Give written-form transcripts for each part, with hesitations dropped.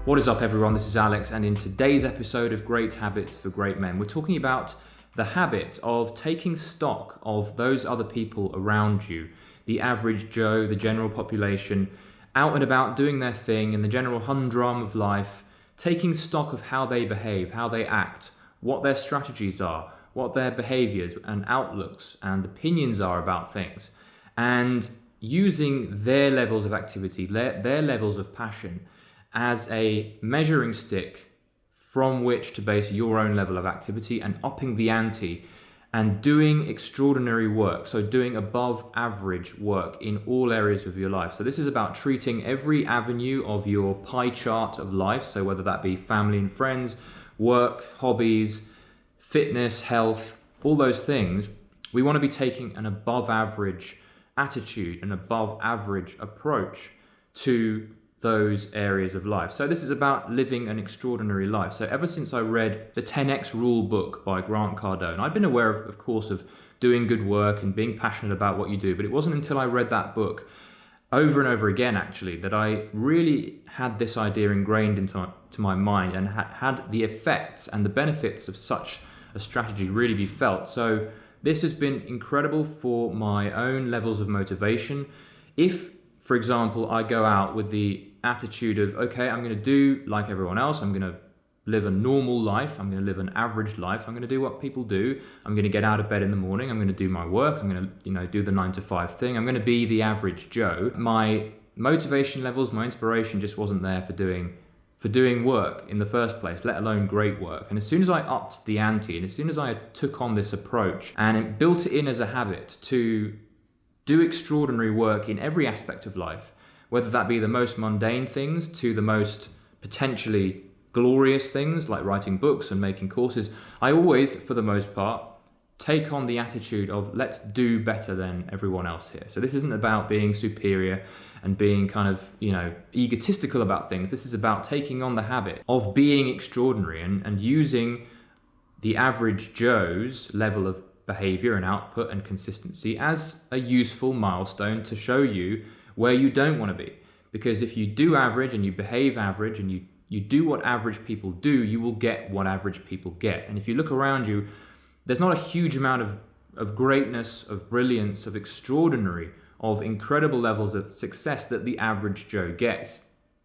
What is up, everyone? This is Alex, and in today's episode of Great Habits for Great Men, we're talking about the habit of taking stock of those other people around you, the average Joe, the general population, out and about doing their thing in the general humdrum of life, taking stock of how they behave, how they act, what their strategies are, what their behaviors and outlooks and opinions are about things, and using their levels of activity, their levels of passion as a measuring stick from which to base your own level of activity and upping the ante and doing extraordinary work. So doing above average work in all areas of your life. So this is about treating every avenue of your pie chart of life. So whether that be family and friends, work, hobbies, fitness, health, all those things, we want to be taking an above average attitude, an above average approach to those areas of life. So this is about living an extraordinary life. So ever since I read the 10X Rule book by Grant Cardone, I'd been aware of course, of doing good work and being passionate about what you do, but it wasn't until I read that book over and over again, actually, that I really had this idea ingrained into my mind and had the effects and the benefits of such a strategy really be felt. So this has been incredible for my own levels of motivation. If, for example, I go out with the attitude of, okay, I'm going to do like everyone else. I'm going to live a normal life. I'm going to live an average life. I'm going to do what people do. I'm going to get out of bed in the morning. I'm going to do my work. I'm going to, do the 9 to 5 thing. I'm going to be the average Joe. My motivation levels, my inspiration just wasn't there for doing work in the first place, let alone great work. And as soon as I upped the ante and as soon as I took on this approach and built it in as a habit to do extraordinary work in every aspect of life, whether that be the most mundane things to the most potentially glorious things like writing books and making courses, I always, for the most part, take on the attitude of let's do better than everyone else here. So this isn't about being superior and being kind of, egotistical about things. This is about taking on the habit of being extraordinary and using the average Joe's level of behavior and output and consistency as a useful milestone to show you where you don't want to be. Because if you do average and you behave average and you do what average people do, you will get what average people get. And if you look around you, there's not a huge amount of greatness, of brilliance, of extraordinary, of incredible levels of success that the average Joe gets.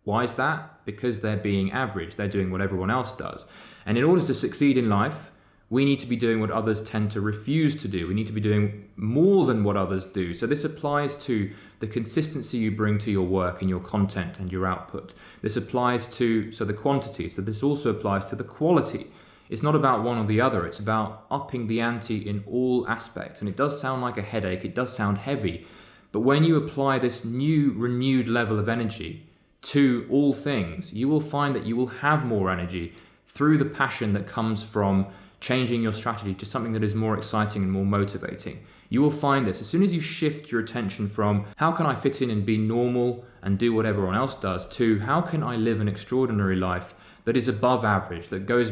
Why is that? Because they're being average. They're doing what everyone else does. And in order to succeed in life, we need to be doing what others tend to refuse to do. We need to be doing more than what others do. So this applies to the consistency you bring to your work and your content and your output. This applies to the quantity. So this also applies to the quality. It's not about one or the other. It's about upping the ante in all aspects. And it does sound like a headache. It does sound heavy. But when you apply this new renewed level of energy to all things, you will find that you will have more energy through the passion that comes from changing your strategy to something that is more exciting and more motivating. You will find this as soon as you shift your attention from how can I fit in and be normal and do what everyone else does to how can I live an extraordinary life that is above average, that goes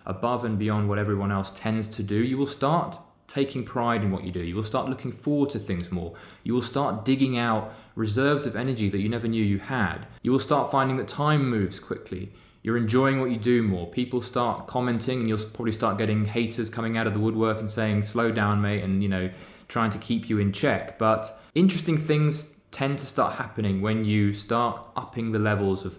above and beyond what everyone else tends to do. You will start taking pride in what you do. You will start looking forward to things more. You will start digging out reserves of energy that you never knew you had. You will start finding that time moves quickly. You're enjoying what you do more. People start commenting and you'll probably start getting haters coming out of the woodwork and saying, slow down, mate, and, trying to keep you in check. But interesting things tend to start happening when you start upping the levels of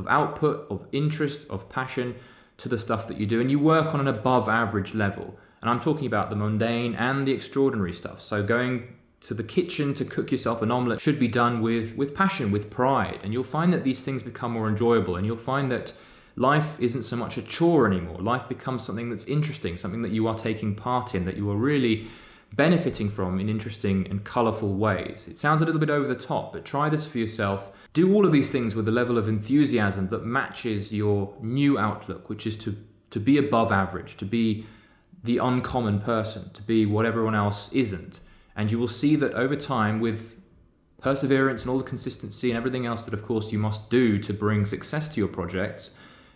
output, of interest, of passion to the stuff that you do. And you work on an above average level. And I'm talking about the mundane and the extraordinary stuff. So going to the kitchen to cook yourself an omelette should be done with passion, with pride. And you'll find that these things become more enjoyable. And you'll find that life isn't so much a chore anymore. Life becomes something that's interesting, something that you are taking part in, that you are really benefiting from in interesting and colourful ways. It sounds a little bit over the top, but try this for yourself. Do all of these things with a level of enthusiasm that matches your new outlook, which is to be above average, to be the uncommon person, to be what everyone else isn't. And you will see that over time, with perseverance and all the consistency and everything else that of course you must do to bring success to your projects,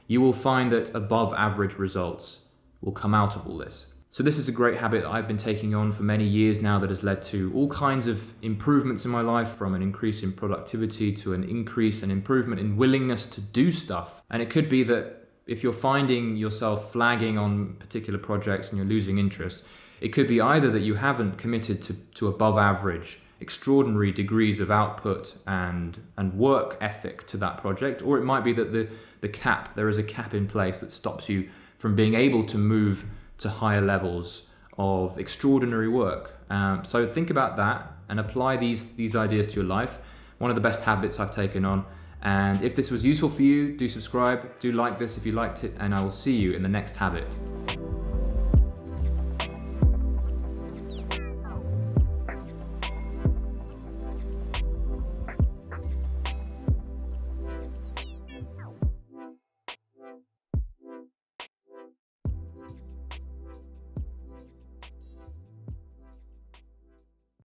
you will find that above average results will come out of all this. So this is a great habit that I've been taking on for many years now that has led to all kinds of improvements in my life, from an increase in productivity to an increase and improvement in willingness to do stuff. And it could be that if you're finding yourself flagging on particular projects and you're losing interest, it could be either that you haven't committed to above average, extraordinary degrees of output and work ethic to that project, or it might be that there is a cap in place that stops you from being able to move to higher levels of extraordinary work. So think about that and apply these ideas to your life. One of the best habits I've taken on. And if this was useful for you, do subscribe, do like this if you liked it, and I will see you in the next habit.